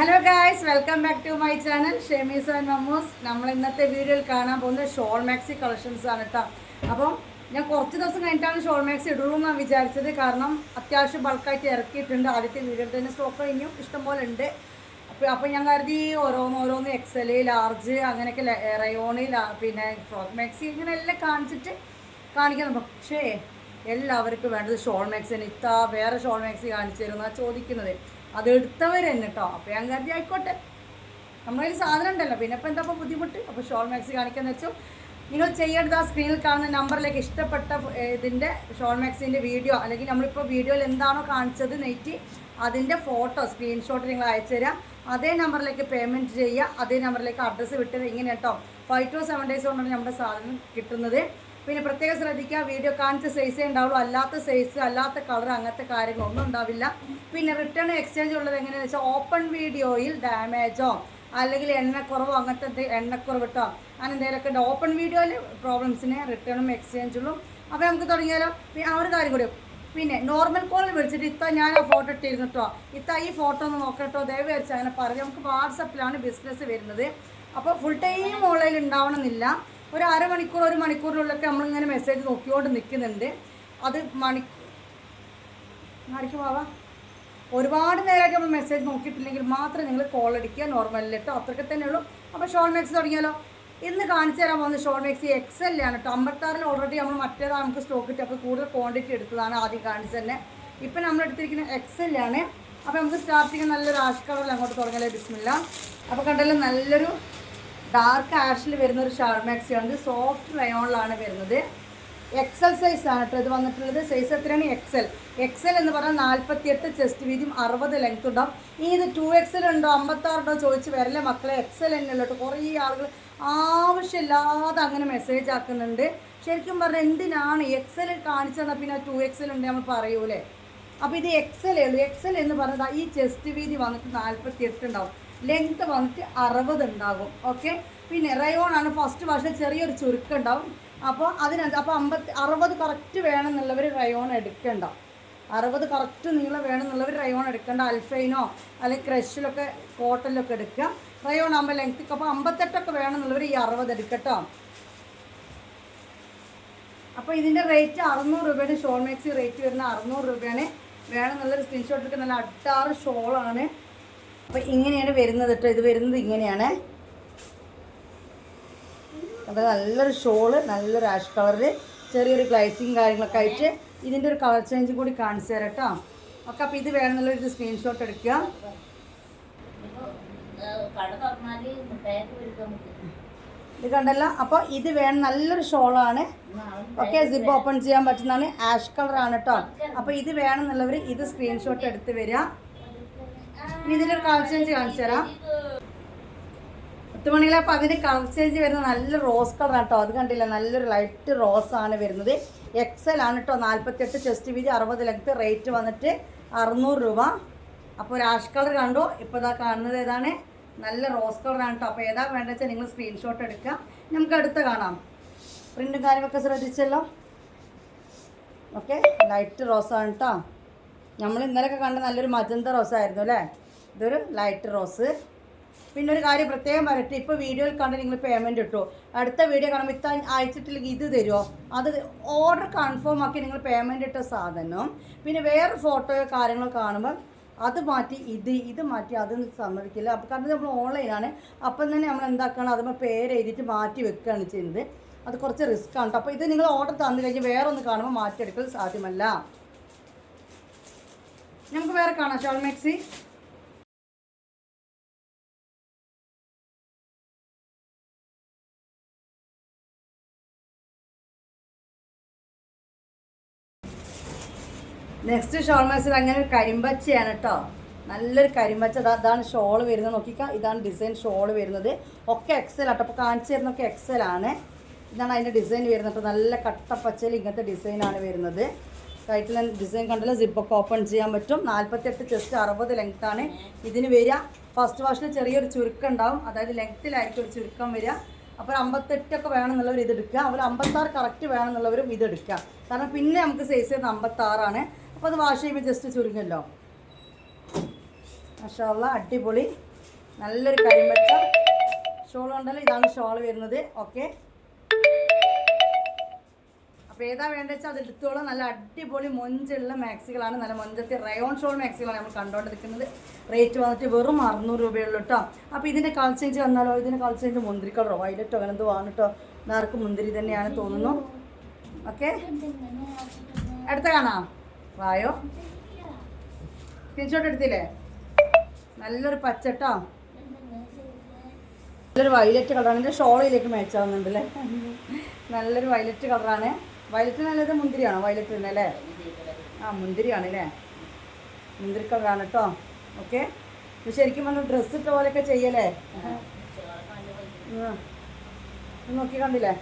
Hello guys, welcome back to my channel ഷെമീസ് and മമ്മൂസ്. നമ്മൾ ഇന്നത്തെ വീഡിയോയിൽ കാണാൻ പോകുന്നത് ഷോൾ മാക്സി കളക്ഷൻസ് ആണ് കേട്ടോ. അപ്പം ഞാൻ കുറച്ച് ദിവസം കഴിഞ്ഞിട്ടാണ് ഷോൾ മാക്സി ഇടുള്ളൂ എന്നാണ് വിചാരിച്ചത്. കാരണം അത്യാവശ്യം ബൾക്കായിട്ട് ഇറക്കിയിട്ടുണ്ട്. ആദ്യത്തെ വീഡിയോയിൽ തന്നെ സ്റ്റോക്ക് ഇനിയും ഇഷ്ടംപോലെ ഉണ്ട്. അപ്പോൾ ഞാൻ കരുതി ഓരോന്ന് എക്സൽ, ലാർജ് അങ്ങനെയൊക്കെ റയോണിൽ പിന്നെ ഫ്രോക്ക് മാക്സി ഇങ്ങനെ എല്ലാം കാണിക്കണം. പക്ഷേ എല്ലാവർക്കും വേണ്ടത് ഷോൾ മാക്സി തന്നെ. വേറെ ഷോൾ മാക്സി കാണിച്ചു തരുമെന്നാണ് ചോദിക്കുന്നത്. അത് എടുത്തവർ തന്നെ കേട്ടോ. അപ്പോൾ ഞാൻ കരുതി ആയിക്കോട്ടെ, നമ്മളതിൽ സാധനം ഉണ്ടല്ലോ, പിന്നെ ഇപ്പം എന്താ ബുദ്ധിമുട്ട്. അപ്പോൾ ഷോൾ മാക്സി കാണിക്കാന്ന് വെച്ചു. നിങ്ങൾ ചെയ്യേണ്ടത് ആ സ്ക്രീനിൽ കാണുന്ന നമ്പറിലേക്ക് ഇഷ്ടപ്പെട്ട ഇതിൻ്റെ ഷോൾ മാക്സിൻ്റെ വീഡിയോ, അല്ലെങ്കിൽ നമ്മളിപ്പോൾ വീഡിയോയിൽ എന്താണോ കാണിച്ചത് നെറ്റ്, അതിൻ്റെ ഫോട്ടോ സ്ക്രീൻഷോട്ട് നിങ്ങൾ അയച്ചു തരാം. അതേ നമ്പറിലേക്ക് പേയ്മെൻറ്റ് ചെയ്യുക. അതേ നമ്പറിലേക്ക് അഡ്രസ്സ് വിട്ടത് ഇങ്ങനെ കേട്ടോ. 5 to 7 days കൊണ്ടാണ് നമ്മുടെ സാധനം കിട്ടുന്നത്. പിന്നെ പ്രത്യേകം ശ്രദ്ധിക്കുക, വീഡിയോ കാണിച്ച സൈസേ ഉണ്ടാവുള്ളൂ. അല്ലാത്ത സൈസ്, അല്ലാത്ത കളർ, അങ്ങനത്തെ കാര്യങ്ങളൊന്നും ഉണ്ടാവില്ല. പിന്നെ റിട്ടേൺ എക്സ്ചേഞ്ച് ഉള്ളത് എങ്ങനെയാണെന്ന് വെച്ചാൽ ഓപ്പൺ വീഡിയോയിൽ ഡാമേജോ അല്ലെങ്കിൽ എണ്ണക്കുറവോ അങ്ങനത്തെ എണ്ണക്കുറവ് കിട്ടോ അങ്ങനെ എന്തെങ്കിലുമൊക്കെ ഓപ്പൺ വീഡിയോയിൽ പ്രോബ്ലംസിന് റിട്ടേണും എക്സ്ചേഞ്ചുള്ളൂ. അപ്പോൾ നമുക്ക് തുടങ്ങിയാലോ. ആ ഒരു കാര്യം കൂടി, പിന്നെ നോർമൽ കോളിൽ വിളിച്ചിട്ട് ഞാൻ ആ ഫോട്ടോ ഇട്ടിരുന്നു കേട്ടോ, ഈ ഫോട്ടോ ഒന്ന് നോക്കട്ടോ ദയവ് വെച്ച് അങ്ങനെ പറയും. നമുക്ക് വാട്സപ്പിലാണ് ബിസിനസ് വരുന്നത്. അപ്പോൾ ഫുൾ ടൈം ഓൺലൈനിൽ ഉണ്ടാവണമെന്നില്ല. ഒരു അരമണിക്കൂർ, ഒരു മണിക്കൂറിനുള്ളിലൊക്കെ നമ്മളിങ്ങനെ മെസ്സേജ് നോക്കിക്കൊണ്ട് നിൽക്കുന്നുണ്ട്. അത് മണിക്കൂറാവാം. ഒരുപാട് നേരമായിട്ട് നമ്മൾ മെസ്സേജ് നോക്കിയിട്ടില്ലെങ്കിൽ മാത്രം നിങ്ങൾ കോൾ അടിക്കുക. നോർമലിൽ കേട്ടോ, അത്രയ്ക്ക് തന്നെ ഉള്ളൂ. അപ്പോൾ ഷോൾ മാക്സി തുടങ്ങിയാലോ. ഇന്ന് കാണിച്ചു തരാൻ പോകുന്നത് ഷോൾ മാക്സി എക്സെല്ലാണ് കേട്ടോ. 56 ഓൾറെഡി നമ്മൾ മറ്റേതാണ് നമുക്ക് സ്റ്റോക്ക് കിട്ടി. അപ്പോൾ കൂടുതൽ ക്വാണ്ടിറ്റി എടുത്തതാണ് ആദ്യം കാണിച്ചു തന്നെ. ഇപ്പം നമ്മൾ എടുത്തിരിക്കുന്നത് എക്സെല്ലാണ്. അപ്പോൾ നമുക്ക് സ്റ്റാർട്ടിങ് നല്ലൊരു ആഷ് കളറിൽ അങ്ങോട്ട് തുടങ്ങലേ. ബിസ്മില്ല. അപ്പോൾ കണ്ടല്ലോ, നല്ലൊരു ഡാർക്ക് ആഷിൽ വരുന്നൊരു ഷോൾ മാക്സിയാണ്. സോഫ്റ്റ് റയോണിലാണ് വരുന്നത്. എക്സൽ സൈസാണ് കേട്ടോ ഇത് വന്നിട്ടുള്ളത്. സൈസ് എത്രയാണ്? എക്സൽ എന്ന് പറഞ്ഞാൽ 48 ചെസ്റ്റ് വീതിയും 60 ലെങ്ത് ഉണ്ടാവും. ഇനി ഇത് 2XL ഉണ്ടോ 56 ഉണ്ടോ ചോദിച്ച് വരല്ലേ മക്കളെ. എക്സൽ തന്നെ ഉള്ളൂ കേട്ടോ. കുറേ ആളുകൾ ആവശ്യമില്ലാതെ അങ്ങനെ മെസ്സേജ് ആക്കുന്നുണ്ട്. ശരിക്കും പറഞ്ഞാൽ എന്തിനാണ് എക്സൽ കാണിച്ചതെന്നാൽ പിന്നെ 2XL ഉണ്ട് നമ്മൾ പറയൂലേ. അപ്പോൾ ഇത് എക്സലേ ഉള്ളൂ. എക്സൽ എന്ന് പറഞ്ഞാൽ ഈ ചെസ്റ്റ് വീതി വന്നിട്ട് 48 ഉണ്ടാവും. ലെങ്ത്ത് വന്നിട്ട് 60 ഉണ്ടാകും. ഓക്കെ. പിന്നെ റയോൺ ആണ് ഫസ്റ്റ് വാഷിൽ ചെറിയൊരു ചുരുക്കം ഉണ്ടാവും. അപ്പോൾ അപ്പോൾ 60 കറക്റ്റ് വേണമെന്നുള്ളവർ റയോൺ എടുക്കണ്ട. 60 കറക്റ്റ് നീളം വേണമെന്നുള്ളവർ റയോൺ എടുക്കേണ്ട. അൽഫൈനോ അല്ലെങ്കിൽ ക്രഷിലൊക്കെ കോട്ടനിലൊക്കെ എടുക്കുക. റയോൺ ആകുമ്പോൾ ലെങ്ത്ത്. അപ്പോൾ 58 വേണമെന്നുള്ളവർ ഈ 60 എടുക്കട്ടോ. അപ്പോൾ ഇതിൻ്റെ റേറ്റ് 600 രൂപയാണ്. ഷോൾ മാക്സി റേറ്റ് വരുന്ന 600 രൂപയാണ്. വേണമെന്നുള്ളൊരു സ്ക്രീൻഷോട്ട് എടുക്കുക. നല്ല അട്ടാറ് ഷോളാണ്. അപ്പോൾ ഇങ്ങനെയാണ് വരുന്നത് കേട്ടോ. ഇത് വരുന്നത് ഇങ്ങനെയാണ്. അത് നല്ലൊരു ഷോള്, നല്ലൊരു ആഷ് കളറിൽ ചെറിയൊരു ഗ്ലൈസിങ് കാര്യങ്ങളൊക്കെ ആയിട്ട് ഇതിൻ്റെ ഒരു കളർ ചേഞ്ച് കൂടി കാണിച്ചു തരാം കേട്ടോ. ഓക്കെ. അപ്പോൾ ഇത് വേണമെന്നുള്ളൊരു സ്ക്രീൻഷോട്ട് എടുക്കുക. ഇത് കണ്ടല്ലോ. അപ്പോൾ ഇത് വേണം, നല്ലൊരു ഷോളാണ്. ഓക്കെ. സിബ് ഓപ്പൺ ചെയ്യാൻ പറ്റുന്നതാണ്. ആഷ് കളറാണ് കേട്ടോ. അപ്പോൾ ഇത് വേണമെന്നുള്ളവർ ഇത് സ്ക്രീൻഷോട്ട് എടുത്ത് വരിക. ഇനി ഇതിൻ്റെ ഒരു കളർ ചേഞ്ച് കാണിച്ചു തരാം. 10 മണികളെ. അപ്പോൾ അതിൻ്റെ കളർ ചേഞ്ച് വരുന്നത് നല്ല റോസ് കളറാണ് കേട്ടോ. അത് കണ്ടില്ല, നല്ലൊരു ലൈറ്റ് റോസ് ആണ് വരുന്നത്. എക്സൽ ആണ് കേട്ടോ. 48 ചെസ്റ്റ് വീതി 60 ലെങ്ത്ത്. റേറ്റ് വന്നിട്ട് 600 രൂപ. അപ്പോൾ ഒരു ആഷ് കളർ കണ്ടോ. ഇപ്പോൾ ഇതാ കാണുന്നത് ഏതാണ്? നല്ല റോസ് കളറാണ് കേട്ടോ. അപ്പോൾ ഏതാ വേണ്ടത് വെച്ചാൽ നിങ്ങൾ സ്ക്രീൻഷോട്ട് എടുക്കുക. നമുക്ക് അടുത്ത് കാണാം. പ്രിൻറ്റും കാര്യങ്ങളൊക്കെ ശ്രദ്ധിച്ചല്ലോ. ഓക്കെ. ലൈറ്റ് റോസാണ് കേട്ടോ. നമ്മൾ ഇന്നലെയൊക്കെ കണ്ട നല്ലൊരു മജന്ത റോസായിരുന്നു അല്ലേ. ഇതൊരു ലൈറ്റ് റോസ്. പിന്നെ ഒരു കാര്യം പ്രത്യേകം പറയട്ടെ, ഇപ്പോൾ വീഡിയോയിൽ കണ്ട് നിങ്ങൾ പേയ്മെൻറ്റ് ഇട്ടു, അടുത്ത വീഡിയോ കാണുമ്പോൾ ഇത്ര അയച്ചിട്ടില്ലെങ്കിൽ ഇത് തരുമോ, അത് ഓർഡർ കൺഫേം ആക്കി നിങ്ങൾ പേയ്മെൻറ്റ് ഇട്ട സാധനം പിന്നെ വേറെ ഫോട്ടോയോ കാര്യങ്ങളോ കാണുമ്പോൾ അത് മാറ്റി ഇത് മാറ്റി അതൊന്നും സമ്മതിക്കില്ല. അപ്പോൾ കാരണം നമ്മൾ ഓൺലൈനാണ്. അപ്പം തന്നെ നമ്മൾ എന്താക്കണം, അതുമ്പോൾ പേര് എഴുതിയിട്ട് മാറ്റി വെക്കുകയാണ് ചെയ്യുന്നത്. അത് കുറച്ച് റിസ്ക് ആണ്. അപ്പോൾ ഇത് നിങ്ങൾ ഓർഡർ തന്നു കഴിഞ്ഞാൽ വേറെ ഒന്ന് കാണുമ്പോൾ മാറ്റിയെടുക്കൽ സാധ്യമല്ല. നമുക്ക് വേറെ കാണാം ഷോൾ മാക്സി. നെക്സ്റ്റ് ഷോൾ മാക്സിൽ അങ്ങനെ ഒരു കരിമ്പച്ചയാണ് കേട്ടോ. നല്ലൊരു കരിമ്പച്ച. അതാണ് ഷോൾ വരുന്നത്. നോക്കിക്കാം, ഇതാണ് ഡിസൈൻ ഷോൾ വരുന്നത്. ഒക്കെ എക്സൽ ആട്ടോ. അപ്പോൾ കാണിച്ചു തരുന്നൊക്കെ എക്സലാണ്. ഇതാണ് അതിൻ്റെ ഡിസൈൻ വരുന്നത്. നല്ല കട്ടപ്പച്ചയിൽ ഇങ്ങനത്തെ ഡിസൈനാണ് വരുന്നത്. കൈറ്റിൽ ഡിസൈൻ കണ്ടല്ലോ. സിപ്പൊക്കെ ഓപ്പൺ ചെയ്യാൻ പറ്റും. 48 ചെസ്റ്റ് 60 ലെങ്ത്താണ് ഇതിന് വരിക. ഫസ്റ്റ് വാഷിൽ ചെറിയൊരു ചുരുക്കം ഉണ്ടാവും. അതായത് ലെങ്ത്തിലായിരിക്കും ഒരു ചുരുക്കം വരിക. അപ്പോൾ 58 വേണമെന്നുള്ളവർ ഇതെടുക്കുക. അതുപോലെ 56 കറക്റ്റ് വേണമെന്നുള്ളവരും ഇതെടുക്കുക. കാരണം പിന്നെ നമുക്ക് സൈസ് 56. അപ്പോൾ അത് വാഷ് ചെയ്യുമ്പോൾ ജസ്റ്റ് ചുരുങ്ങല്ലോ. മാഷാ അല്ലാഹ്, അടിപൊളി. നല്ലൊരു കരിമ്പച്ച ഷോൾ ഉണ്ടല്ലോ, ഇതാണ് ഷോൾ വരുന്നത്. ഓക്കെ, അപ്പോൾ ഏതാ വേണ്ടത് വെച്ചാൽ അത് എടുത്തോളം. നല്ല അടിപൊളി മൊഞ്ചുള്ള മാക്സികളാണ്, നല്ല മൊഞ്ചത്തെ റയോൺ ഷോൾ മാക്സികളാണ് നമ്മൾ കണ്ടുകൊണ്ടിരിക്കുന്നത്. റേറ്റ് വന്നിട്ട് വെറും 600 രൂപയുള്ളൂ കേട്ടോ. അപ്പോൾ ഇതിൻ്റെ കളർ ചേഞ്ച് വന്നാലോ, ഇതിൻ്റെ കളർ ചേഞ്ച് മുന്തിരി കളറോ വയലറ്റോ അങ്ങനെ എന്തോ ആണ് കേട്ടോ. നാർക്ക് മുന്തിരി തന്നെയാണ് തോന്നുന്നു. ഓക്കെ, അടുത്ത കാണാം. വായോ, സ്ക്രീൻഷോട്ട് എടുത്തില്ലേ? നല്ലൊരു പച്ചട്ടോ, നല്ലൊരു വയലറ്റ് കളറാണ്. ഇതിൻ്റെ ഷോളിലേക്ക് മാച്ച് ആവുന്നുണ്ടല്ലേ. നല്ലൊരു വയലറ്റ് കളറാണ്. വയലറ്റ് നല്ലത് മുന്തിരിയാണോ? വയലറ്റ് തന്നെ അല്ലേ? ആ, മുന്തിരിയാണ് അല്ലേ? മുന്തിരി കളറാണ് കേട്ടോ. ഓക്കെ, ഇത് ശരിക്കും പറഞ്ഞാൽ ഡ്രസ്സ് ഇട്ട പോലെയൊക്കെ ചെയ്യല്ലേ. നോക്കി കണ്ടില്ലേ?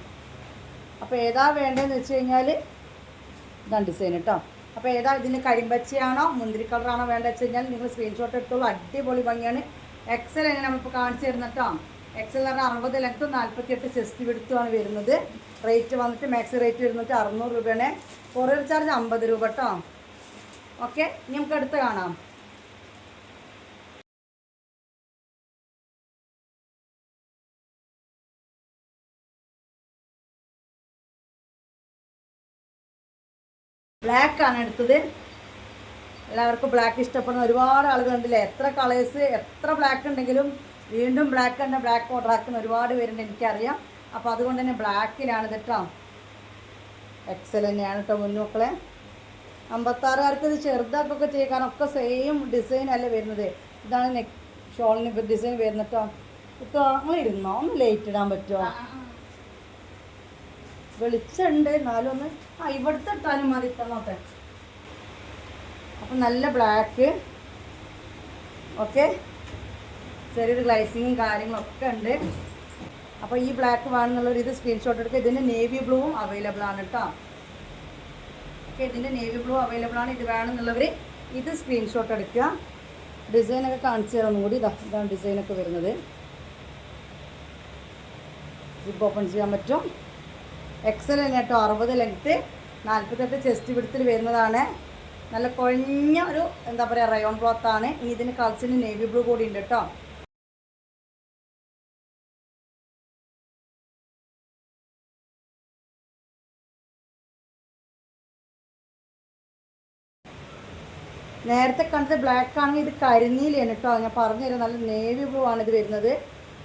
അപ്പോൾ ഏതാ വേണ്ടതെന്ന് വെച്ച് കഴിഞ്ഞാൽ ഇതാണ് ഡിസൈൻ കേട്ടോ. അപ്പോൾ ഏതാ ഇതിന് കരിമ്പച്ചയാണോ മുന്തിരി കളറാണോ വേണ്ടത് വെച്ച് കഴിഞ്ഞാൽ നിങ്ങൾ സ്ക്രീൻഷോട്ട് എടുത്തോളൂ. അടിപൊളി ഭംഗിയാണ്. എക്സൽ എങ്ങനെ നമ്മളിപ്പോൾ കാണിച്ചു തരുന്ന കേട്ടോ. എക്സൽ എന്ന് പറഞ്ഞാൽ 60 ലെങ്ത്തും 48 ചെസ്റ്റ് വിടുത്തുമാണ് വരുന്നത്. റേറ്റ് വന്നിട്ട് മാക്സി റേറ്റ് വരുന്നിട്ട് 600 രൂപയാണ്. കൊറിയർ ചാർജ് 50 രൂപ കേട്ടോ. ഓക്കെ, ഇനി നമുക്ക് അടുത്ത് കാണാം. ബ്ലാക്ക് ആണ് എടുത്തത്. എല്ലാവർക്കും ബ്ലാക്ക് ഇഷ്ടപ്പെടുന്ന ഒരുപാട് ആളുകളുണ്ടല്ലേ. എത്ര കളേഴ്സ്, എത്ര ബ്ലാക്ക് ഉണ്ടെങ്കിലും വീണ്ടും ബ്ലാക്ക് തന്നെ ബ്ലാക്ക് ഓർഡർ ആക്കുന്ന ഒരുപാട് പേരുണ്ട്, എനിക്കറിയാം. അപ്പോൾ അതുകൊണ്ട് തന്നെ ബ്ലാക്കിലാണ് കേട്ടോ. എക്സൽ തന്നെയാണ് കേട്ടോ മുന്നോക്കളെ. 56കാർക്ക് ഇത് ചെറുതാക്കൊക്കെ ചെയ്യുക, കാരണം ഒക്കെ സെയിം ഡിസൈൻ അല്ല വരുന്നത്. ഇതാണ് നെക്ക് ഷോളിന് ഡിസൈൻ വരുന്നത് കേട്ടോ. ഇപ്പോൾ അങ്ങനെ ഇരുന്നോ, ഒന്ന് ലേറ്റ് ഇടാൻ പറ്റുമോ? വെളിച്ചുണ്ട് എന്നാലും ഒന്ന് ഇവിടുത്തെ ഇട്ടാലും മതി. ഇട്ടോട്ടെ. അപ്പം നല്ല ബ്ലാക്ക്. ഓക്കെ, ചെറിയൊരു ഗ്ലൈസിങ്ങും കാര്യങ്ങളൊക്കെ ഉണ്ട്. അപ്പോൾ ഈ ബ്ലാക്ക് വേണമെന്നുള്ളവർ ഇത് സ്ക്രീൻഷോട്ട് എടുക്കുക. ഇതിൻ്റെ നേവി ബ്ലൂവും അവൈലബിൾ ആണ് കേട്ടോ. ഓക്കെ, ഇതിൻ്റെ നേവി ബ്ലൂ അവൈലബിൾ ആണ്. ഇത് വേണമെന്നുള്ളവർ ഇത് സ്ക്രീൻഷോട്ട് എടുക്കുക. ഡിസൈനൊക്കെ കാണിച്ചു തരാം ഒന്നുകൂടി. ഇതാണ് ഡിസൈനൊക്കെ വരുന്നത്. ജിപ്പ് ഓപ്പൺ ചെയ്യാൻ പറ്റും. എക്സൽ തന്നെ കേട്ടോ. 60 ലെങ്ത്ത് 48 ചെസ്റ്റ് വിടുത്തിൽ വരുന്നതാണ്. നല്ല കുഴഞ്ഞ ഒരു എന്താ പറയുക റയോൺ ക്ലോത്താണ്. ഇനി ഇതിന് കളേഴ്സിന് നേവി ബ്ലൂ കൂടി ഉണ്ട് കേട്ടോ. നേരത്തെ കണ്ടത് ബ്ലാക്ക് ആണെങ്കിൽ ഇത് കരിനീലയാണ് കേട്ടോ. ഞാൻ പറഞ്ഞുതരാം, നല്ല നേവി ബ്ലൂ ആണ് ഇത് വരുന്നത്.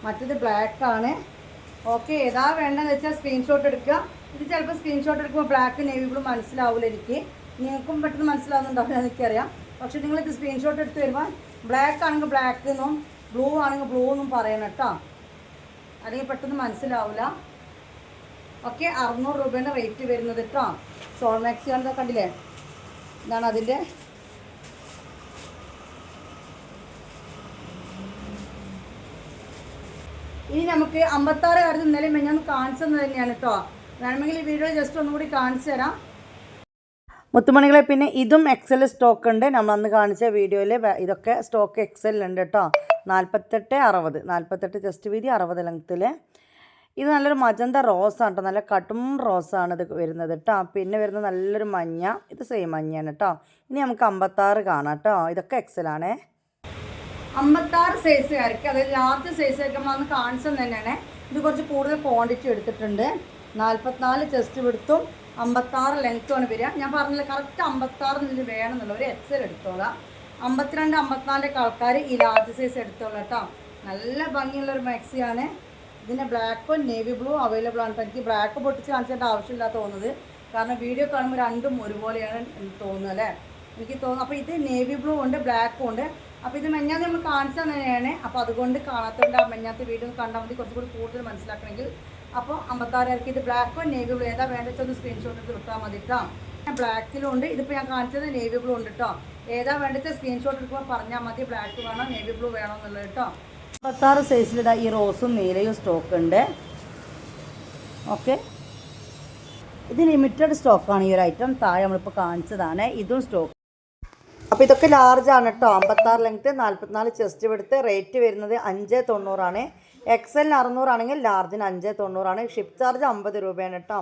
മറ്റത് ബ്ലാക്ക് ആണ്. ഓക്കെ, ഏതാ വേണ്ടതെന്ന് വെച്ചാൽ സ്ക്രീൻഷോട്ട് എടുക്കുക. ഇത് ചിലപ്പോൾ സ്ക്രീൻഷോട്ട് എടുക്കുമ്പോൾ ബ്ലാക്ക് നേവി ബ്ലൂ മനസ്സിലാവില്ല എനിക്ക്. നിങ്ങൾക്കും പെട്ടെന്ന് മനസ്സിലാവുന്നുണ്ടാവില്ല, എനിക്കറിയാം. പക്ഷേ നിങ്ങളിത് സ്ക്രീൻഷോട്ട് എടുത്ത് വരുമ്പോൾ ബ്ലാക്ക് ആണെങ്കിൽ ബ്ലാക്ക് എന്നും ബ്ലൂ ആണെങ്കിൽ ബ്ലൂ എന്നും പറയണം കേട്ടോ, അല്ലെങ്കിൽ പെട്ടെന്ന് മനസ്സിലാവില്ല. ഓക്കെ, 600 രൂപയുടെ റേറ്റ് വരുന്നത് കേട്ടോ. ഷോൾ മാക്സി ആണെന്നൊക്കെ കണ്ടില്ലേ? ഇതാണ് അതിൻ്റെ. ഇനി നമുക്ക് 56 കാര്യം ഇന്നലെ ഞാൻ കാണിച്ചത് തന്നെയാണ് കേട്ടോ. വേണമെങ്കിൽ ഈ വീഡിയോ ജസ്റ്റ് ഒന്നുകൂടി കാണിച്ചു തരാം. മുത്തുമണികളെ, പിന്നെ ഇതും എക്സൽ സ്റ്റോക്ക് ഉണ്ട്. നമ്മൾ അന്ന് കാണിച്ച വീഡിയോയിൽ ഇതൊക്കെ സ്റ്റോക്ക് എക്സലുണ്ട് കേട്ടോ. 48, 60, 48 ചെസ്റ്റ് വീതി, 60 ലെങ്ത്തിൽ. ഇത് നല്ലൊരു മജന്ത റോസാണ് കേട്ടോ. നല്ല കട്ടും റോസാണ് ഇത് വരുന്നത് കേട്ടോ. പിന്നെ വരുന്നത് നല്ലൊരു മഞ്ഞ. ഇത് സെയിം മഞ്ഞയാണ് കേട്ടോ. ഇനി നമുക്ക് 56 കാണാം കേട്ടോ. ഇതൊക്കെ എക്സലാണേ. 56 സൈസുകാർക്ക്, അതായത് ലാർജ് സൈസുകാർക്ക് നമ്മളന്ന് കാണിച്ചത് തന്നെയാണ്. ഇത് കുറച്ച് കൂടുതൽ ക്വാണ്ടിറ്റി എടുത്തിട്ടുണ്ട്. 44 ചെസ്റ്റ് വിടുത്തും 56 ലെങ്ത്തുമാണ് വരിക. ഞാൻ പറഞ്ഞില്ല, കറക്റ്റ് 56 വേണമെന്നുള്ള ഒരു എക്സൽ എടുത്തോളാം. 52, 54 ആൾക്കാർ ഈ ലാർജ് സൈസ് എടുത്തോളാം കേട്ടോ. നല്ല ഭംഗിയുള്ളൊരു മാക്സിയാണ്. ഇതിൻ്റെ ബ്ലാക്കും നേവി ബ്ലൂ അവൈലബിൾ ആണ്. എനിക്ക് ബ്ലാക്ക് പൊട്ടിച്ച് കാണിച്ചേണ്ട ആവശ്യമില്ല തോന്നുന്നത്, കാരണം വീഡിയോ കാണുമ്പോൾ രണ്ടും ഒരുപോലെയാണ് തോന്നുന്നത് അല്ലേ, എനിക്ക് തോന്നുന്നു. അപ്പോൾ ഇത് നേവി ബ്ലൂ ഉണ്ട്, ബ്ലാക്കും ഉണ്ട്. അപ്പോൾ ഇത് മെഞ്ഞാന്ന് നമ്മൾ കാണിച്ചാൽ തന്നെയാണ്. അപ്പോൾ അതുകൊണ്ട് കാണാത്തതുകൊണ്ട് ആ മെഞ്ഞാത്ത വീഡിയോ കണ്ടാൽ മതി, കുറച്ചുകൂടി കൂടുതൽ മനസ്സിലാക്കണമെങ്കിൽ. അപ്പോൾ 56 ഇത് ബ്ലാക്കും നേവി ബ്ലൂ ഏതാ വേണ്ടത് ഒന്ന് സ്ക്രീൻഷോട്ട് എടുത്ത് വിട്ടാൽ മതി കേട്ടോ. ബ്ലാക്കിലും ഉണ്ട്. ഇതിപ്പോൾ ഞാൻ കാണിച്ചത് നേവി ബ്ലൂ ഉണ്ട് കേട്ടോ. ഏതാ വേണ്ടത് സ്ക്രീൻഷോട്ട് എടുക്കുമ്പോൾ പറഞ്ഞാൽ മതി, ബ്ലാക്ക് വേണോ നേവി ബ്ലൂ വേണോ എന്നുള്ളത് കേട്ടോ. 56 സൈസിലിതാ ഈ റോസും നീലയും സ്റ്റോക്ക് ഉണ്ട്. ഓക്കെ, ഇത് ലിമിറ്റഡ് സ്റ്റോക്കാണ് ഈ ഒരു ഐറ്റം. താഴെ നമ്മളിപ്പോൾ കാണിച്ചതാണ്. ഇതും സ്റ്റോക്ക്. അപ്പോൾ ഇതൊക്കെ ലാർജാണ് കേട്ടോ. 56 ലെങ്ത്ത് 44 ചെസ്റ്റ് എടുത്ത് റേറ്റ് വരുന്നത് 590 എക്സലിന് 600 ആണെങ്കിൽ ലാർജിന് 590. ഷിപ്പ് ചാർജ് 50 രൂപയാണ് കേട്ടോ.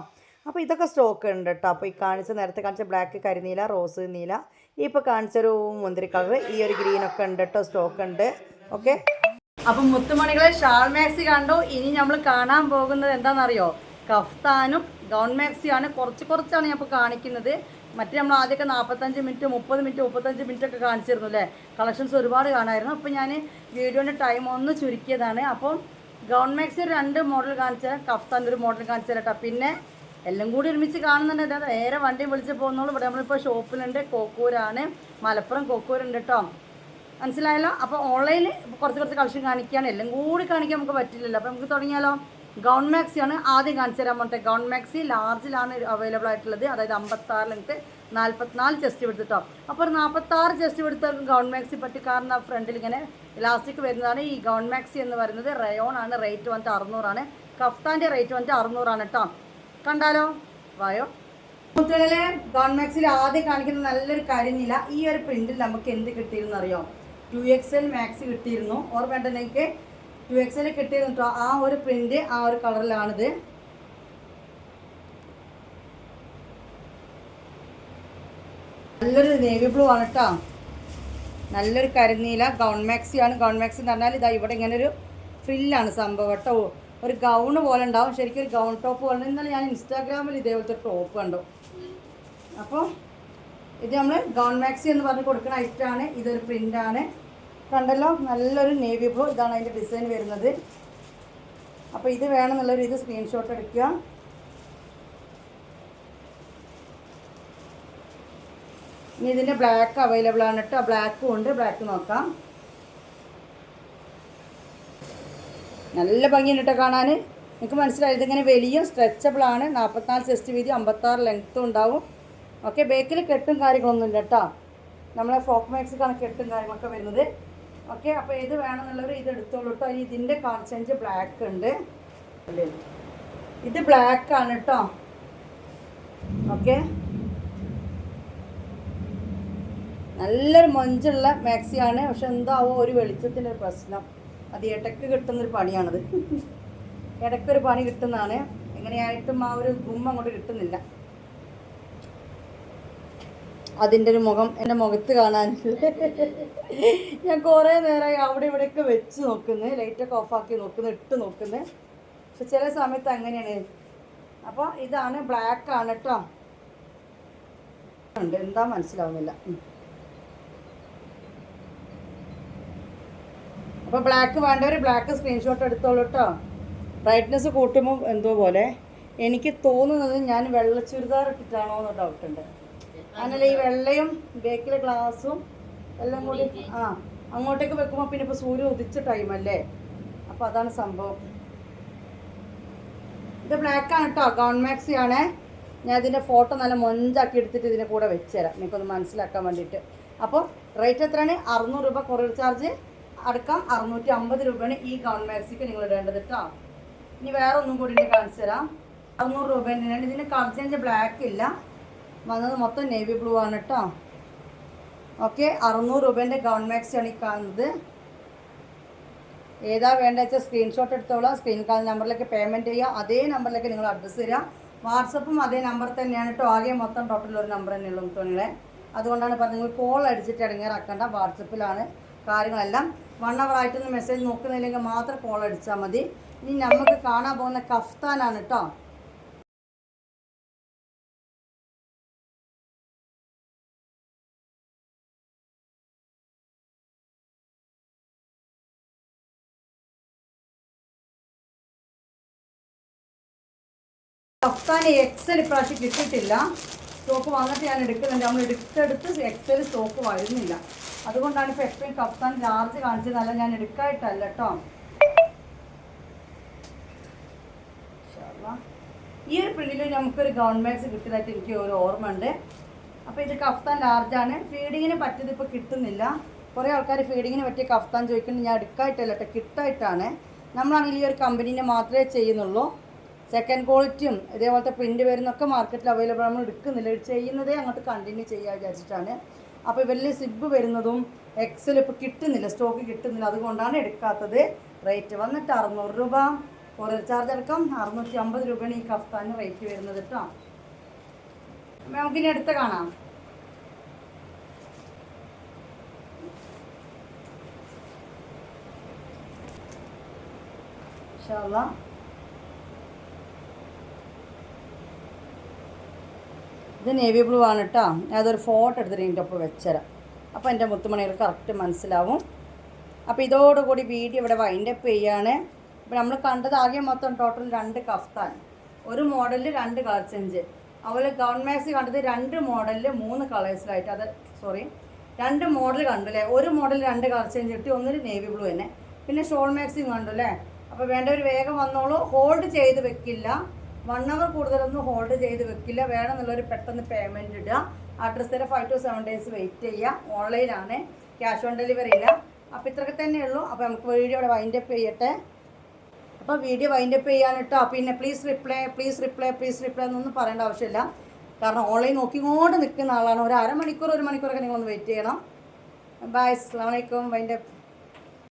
അപ്പോൾ ഇതൊക്കെ സ്റ്റോക്ക് ഉണ്ട് കേട്ടോ. അപ്പോൾ ഈ നേരത്തെ കാണിച്ച ബ്ലാക്ക്, കരിനീല, റോസ് നീല, ഈ ഇപ്പോൾ കാണിച്ചൊരു മുന്തിരി കളർ, ഈ ഒരു ഗ്രീനൊക്കെ ഉണ്ട് കേട്ടോ, സ്റ്റോക്ക് ഉണ്ട്. ഓക്കെ, അപ്പം മുത്തുമണികളെ ഷാൾ മാക്സി കണ്ടു. ഇനി നമ്മൾ കാണാൻ പോകുന്നത് എന്താണെന്നറിയോ? കഫ്താനും ഗൗൺ മാക്സിയാണ്. കുറച്ചാണ് ഞാൻ ഇപ്പോൾ കാണിക്കുന്നത്. മറ്റേ നമ്മൾ ആദ്യമൊക്കെ 45 മിനിറ്റ് 30 മിനിറ്റ് 35 മിനിറ്റ് ഒക്കെ കാണിച്ചിരുന്നു അല്ലേ? കളക്ഷൻസ് ഒരുപാട് കാണാമായിരുന്നു. അപ്പോൾ ഞാൻ വീഡിയോൻ്റെ ടൈം ഒന്ന് ചുരുക്കിയതാണ്. അപ്പം ഗൗൺ മാക്സി ഒരു 2 മോഡൽ കാണിച്ചാൽ, കഫ്താൻ്റെ ഒരു മോഡൽ കാണിച്ചു തരട്ടോ. പിന്നെ എല്ലാം കൂടി ഒരുമിച്ച് കാണുന്നുണ്ട്. നേരെ വണ്ടി വിളിച്ച് പോകുന്നുള്ളൂ. ഇവിടെ നമ്മളിപ്പോൾ ഷോപ്പിലുണ്ട്. കോക്കൂരാണ്, മലപ്പുറം കോക്കൂരുണ്ട് കേട്ടോ. മനസ്സിലായല്ലോ? അപ്പോൾ ഓൺലൈനിൽ കുറച്ച് കളക്ഷൻ കാണിക്കുകയാണ്. എല്ലാം കൂടി കാണിക്കാൻ നമുക്ക് പറ്റില്ലല്ലോ. അപ്പോൾ നമുക്ക് തുടങ്ങിയാലോ? ഗൗൺ മാക്സിയാണ് ആദ്യം കാണിച്ചു തരാൻ പോട്ടെ. ഗൗൺ മാക്സി ലാർജിലാണ് അവൈലബിൾ ആയിട്ടുള്ളത്. അതായത് 56 ലെങ്ത്ത് 44 ചെസ്റ്റ് എടുത്തിട്ടോ. അപ്പോൾ ഒരു 46 ചെസ്റ്റ് എടുത്തവർക്ക് ഗൗൺ മാക്സി പറ്റി. കാരണം ഫ്രണ്ടിൽ ഇങ്ങനെ ഇലാസ്റ്റിക് വരുന്നതാണ്. ഈ ഗൗൺ മാക്സി എന്ന് പറയുന്നത് റയോൺ ആണ്. റേറ്റ് വന്നിട്ട് 600 കഫ്താൻ്റെ റേറ്റ് വന്നിട്ട് 600 കേട്ടോ. കണ്ടാലോ? വായോ. മുത്തുകളിലെ ഗൗൺ മാക്സിൽ ആദ്യം കാണിക്കുന്ന നല്ലൊരു കരിനില. ഈ ഒരു പ്രിന്റിൽ നമുക്ക് എന്ത് കിട്ടിയിരുന്നു അറിയോ? 2XL മാക്സി കിട്ടിയിരുന്നു. ഓർമ്മ എനിക്ക് 2XL കിട്ടിയിരുന്നു കേട്ടോ. ആ ഒരു പ്രിന്റ് ആ ഒരു കളറിലാണിത്. നല്ലൊരു നേവി ബ്ലൂ ആണ് കേട്ടോ. നല്ലൊരു കരിനീല ഗൗൺ മാക്സിയാണ്. ഗൗൺ മാക്സി എന്ന് പറഞ്ഞാൽ ഇതാ ഇവിടെ ഇങ്ങനെ ഒരു ഫ്രില്ലാണ് സംഭവം കേട്ടോ. ഒരു ഗൗണ് പോലെ ഉണ്ടാവും. ശരിക്കും ഒരു ഗൗൺ ടോപ്പ് പോലെ. ഇന്നലെ ഞാൻ ഇൻസ്റ്റാഗ്രാമിൽ ഇതേപോലത്തെ ടോപ്പ് കണ്ടു. അപ്പോൾ ഇത് നമ്മൾ ഗൗൺ മാക്സി എന്ന് പറഞ്ഞ് കൊടുക്കുന്ന ഐറ്റമാണ്. ഇതൊരു പ്രിൻ്റാണ്. കണ്ടല്ലോ? നല്ലൊരു നേവി ബ്ലൂ. ഇതാണ് അതിൻ്റെ ഡിസൈൻ വരുന്നത്. അപ്പോൾ ഇത് വേണമെന്നുള്ളൊരു ഇത് സ്ക്രീൻഷോട്ട് എടുക്കുക. ഇനി ഇതിൻ്റെ ബ്ലാക്ക് അവൈലബിൾ ആണ് കേട്ടോ. ബ്ലാക്കും ഉണ്ട്. ബ്ലാക്ക് നോക്കാം. നല്ല ഭംഗിയുണ്ട് കേട്ടോ കാണാൻ. നിങ്ങൾക്ക് മനസ്സിലായി. ഇതിങ്ങനെ വലിയ സ്ട്രെച്ചബിൾ ആണ്. 44 ചെസ്റ്റ് വീതി 56 ലെങ്ത്തും ഉണ്ടാവും. ഓക്കെ. ബേക്കിൽ കെട്ടും കാര്യങ്ങളൊന്നും ഇല്ല കേട്ടോ. നമ്മളെ ഫ്രോക്ക് മാക്സിക്കാണ് കെട്ടും കാര്യങ്ങളൊക്കെ വരുന്നത്. ഓക്കെ. അപ്പോൾ ഇത് വേണമെന്നുള്ളവർ ഇത് എടുത്തോളൂ കേട്ടോ. ഇതിൻ്റെ കോൺസെൻറ്റ് ബ്ലാക്ക് ഉണ്ട്. ഇത് ബ്ലാക്ക് ആണ് കേട്ടോ. ഓക്കെ. നല്ലൊരു മൊഞ്ചുള്ള മാക്സിയാണ്. പക്ഷെ എന്താവോ ഒരു വെളിച്ചത്തിൻ്റെ ഒരു പ്രശ്നം. അത് ഇടയ്ക്ക് കിട്ടുന്നൊരു പണിയാണത്. ഇടയ്ക്കൊരു പണി കിട്ടുന്നതാണ്. എങ്ങനെയായിട്ടും ആ ഒരു ഗുമ്മ അങ്ങോട്ട് കിട്ടുന്നില്ല. അതിൻ്റെ ഒരു മുഖം എൻ്റെ മുഖത്ത് കാണാനില്ല. ഞാൻ കുറേ നേരമായി അവിടെ ഇവിടെയൊക്കെ വെച്ച് നോക്കുന്നത്. ലൈറ്റൊക്കെ ഓഫാക്കി നോക്കുന്നത്, ഇട്ട് നോക്കുന്നത്. പക്ഷെ ചില സമയത്ത് അങ്ങനെയാണ്. അപ്പോൾ ഇതാണ് ബ്ലാക്ക് ആണ് കേട്ടോ. ഉണ്ട് എന്താ മനസ്സിലാവുന്നില്ല. അപ്പോൾ ബ്ലാക്ക് വേണ്ടവർ ബ്ലാക്ക് സ്ക്രീൻഷോട്ട് എടുത്തോളൂ കേട്ടോ. ബ്രൈറ്റ്നെസ് കൂട്ടുമ്പോൾ എന്തോ പോലെ എനിക്ക് തോന്നുന്നത് ഞാൻ വെള്ള ചുരിദാർ ഇട്ടിട്ടാണോ എന്ന് ഡൗട്ടുണ്ട്. അങ്ങനെ ഈ വെള്ളയും ബേക്കിലെ ഗ്ലാസും എല്ലാം കൂടി അങ്ങോട്ടേക്ക് വെക്കുമ്പോൾ പിന്നെ ഇപ്പോൾ സൂര്യൻ ഉദിച്ച ടൈമല്ലേ. അപ്പോൾ അതാണ് സംഭവം. ഇത് ബ്ലാക്കാണ് കേട്ടോ. ഗൗൺ മാക്സി ആണേ. ഞാൻ ഇതിൻ്റെ ഫോട്ടോ നല്ല മൊഞ്ചാക്കി എടുത്തിട്ട് ഇതിനെ കൂടെ വെച്ചുതരാം നിങ്ങൾക്കൊന്ന് മനസ്സിലാക്കാൻ വേണ്ടിയിട്ട്. അപ്പോൾ റേറ്റ് എത്രയാണ്? 600 രൂപ കൊറിയർ ചാർജ് അടക്കം 650 രൂപയാണ് ഈ ഗൗൺ മാക്സിക്ക് നിങ്ങൾ ഇടേണ്ടത് കേട്ടോ. ഇനി വേറെ ഒന്നും കൂടി കാണിച്ചു തരാം. 600 രൂപേൻ്റെയാണ്. ഇതിന് കളർ ചേഞ്ച് ബ്ലാക്ക് ഇല്ല. വന്നത് മൊത്തം നേവി ബ്ലൂ ആണ് കേട്ടോ. ഓക്കെ. 600 രൂപേൻ്റെ ഗൗൺ മാക്സിയാണ് ഈ കാണുന്നത്. ഏതാ വേണ്ടത് വെച്ചാൽ സ്ക്രീൻഷോട്ട് എടുത്തോളാം. സ്ക്രീൻ കാണുന്ന നമ്പറിലേക്ക് പേയ്മെൻറ്റ് ചെയ്യുക. അതേ നമ്പറിലേക്ക് നിങ്ങൾ അഡ്രസ്സ് തരിക. വാട്സപ്പും അതേ നമ്പർ തന്നെയാണ് കേട്ടോ. ആകെ മൊത്തം ടോട്ടൽ ഒരു നമ്പർ തന്നെയുള്ളൂ തുണികളെ. അതുകൊണ്ടാണ് പറഞ്ഞത് നിങ്ങൾ കോൾ അടിച്ചിട്ട് ഇടങ്ങേറാക്കേണ്ട. വാട്സപ്പിലാണ് കാര്യങ്ങളെല്ലാം. 1 hour ആയിട്ടൊന്ന് മെസ്സേജ് നോക്കുന്നില്ലെങ്കിൽ മാത്രം കോൾ അടിച്ചാൽ മതി. ഇനി നമുക്ക് കാണാൻ പോകുന്ന കഫ്താനാണ് കേട്ടോ. കഫ്താൻ XL ഇപ്രാവശ്യം കിട്ടിയിട്ടില്ല. സ്റ്റോക്ക് വന്നിട്ട് ഞാൻ എടുക്കുന്നുണ്ട്. നമ്മൾ എടുത്തെടുത്ത് XL സ്റ്റോക്ക് വരുന്നില്ല. അതുകൊണ്ടാണ് ഇപ്പോൾ എപ്പോഴും കഫ്താൻ ലാർജ് കാണിച്ചതല്ല. ഞാൻ എടുക്കായിട്ടല്ല കേട്ടോ. ഈ ഒരു പ്രിന്റിൽ നമുക്കൊരു ഗൗൺ മാക്സി കിട്ടിയതായിട്ട് എനിക്ക് ഒരു ഓർമ്മ ഉണ്ട്. അപ്പോൾ ഇത് കഫ്താൻ ലാർജാണ്. ഫീഡിങ്ങിന് പറ്റിയത് ഇപ്പോൾ കിട്ടുന്നില്ല. കുറേ ആൾക്കാർ ഫീഡിങ്ങിന് പറ്റിയ കഫ്താൻ ചോദിക്കുന്നത്. ഞാൻ എടുക്കായിട്ടല്ല കേട്ടോ, കിട്ടായിട്ടാണ്. നമ്മളാണെങ്കിൽ ഈ ഒരു കമ്പനീനെ മാത്രമേ ചെയ്യുന്നുള്ളൂ. സെക്കൻഡ് ക്വാളിറ്റിയും ഇതേപോലത്തെ പ്രിൻറ്റ് വരുന്നൊക്കെ മാർക്കറ്റിൽ അവൈലബിൾ. നമ്മൾ എടുക്കുന്നില്ല. ചെയ്യുന്നതേ അങ്ങോട്ട് കണ്ടിന്യൂ ചെയ്യാൻ വിചാരിച്ചിട്ടാണ്. അപ്പോൾ വലിയ സിബ് വരുന്നതും XL ഇപ്പോൾ കിട്ടുന്നില്ല, സ്റ്റോക്ക് കിട്ടുന്നില്ല. അതുകൊണ്ടാണ് എടുക്കാത്തത്. റേറ്റ് വന്നിട്ട് 600 രൂപ. കൊറിയർ ചാർജ് അടക്കം 650 രൂപയാണ് ഈ കഫ്താന് റേറ്റ് വരുന്നത് കേട്ടോ. നമുക്കിനി അടുത്ത കാണാം. ഇൻഷാ അല്ലാ. ഇത് നേവി ബ്ലൂ ആണ് കേട്ടോ. അതൊരു ഫോട്ടോ എടുത്തിട്ട് ഇതിൻ്റെ ഒപ്പം വെച്ചുതരാം. അപ്പോൾ എൻ്റെ മുത്തുമണികൾ കറക്റ്റ് മനസ്സിലാവും. അപ്പോൾ ഇതോടുകൂടി വീഡിയോ ഇവിടെ വൈൻഡപ്പ് ചെയ്യാണ്. അപ്പോൾ നമ്മൾ കണ്ടത് ആകെ മൊത്തം ടോട്ടൽ 2 കഫ്താൻ, ഒരു മോഡലിൽ 2 കളർ ചേഞ്ച്. അതുപോലെ ഗൗൺ മാക്സി കണ്ടത് 2 മോഡലിൽ 3 കളേഴ്സിലായിട്ട്. അത് 2 മോഡൽ കണ്ടു അല്ലേ. ഒരു മോഡൽ 2 കളർ ചേഞ്ച് കിട്ടി, ഒന്നിൽ നേവി ബ്ലൂ തന്നെ. പിന്നെ ഷോൾ മാക്സിയും കണ്ടു അല്ലേ. അപ്പോൾ വേണ്ടവർ വേഗം വന്നോളൂ. ഹോൾഡ് ചെയ്ത് വെക്കില്ല, 1 അവർ കൂടുതലൊന്നും ഹോൾഡ് ചെയ്ത് വെക്കില്ല. വേണമെന്നുള്ളൊരു പെട്ടെന്ന് പേയ്മെൻറ്റ് ഇടുക. അഡ്രസ് തരാം. 5 to 7 days വെയിറ്റ് ചെയ്യുക. ഓൺലൈനാണ്, ക്യാഷ് ഓൺ ഡെലിവറി ഇല്ല. അപ്പോൾ ഇത്രയൊക്കെ തന്നെയുള്ളൂ. അപ്പോൾ നമുക്ക് വീഡിയോ ഇവിടെ വൈൻഡപ്പ് ചെയ്യട്ടെ. അപ്പോൾ വീഡിയോ വൈൻഡപ്പ് ചെയ്യാൻ കേട്ടോ. പിന്നെ പ്ലീസ് റിപ്ലൈ എന്നൊന്നും പറയേണ്ട ആവശ്യമില്ല. കാരണം ഓൺലൈൻ നോക്കിക്കൊണ്ട് നിൽക്കുന്ന ആളാണ്. ഒരു അരമണിക്കൂർ 1 മണിക്കൂറൊക്കെ നിങ്ങളൊന്ന് വെയിറ്റ് ചെയ്യണം. ബൈ, അസ്സലാമു അലൈക്കും. വൈൻഡപ്പ്.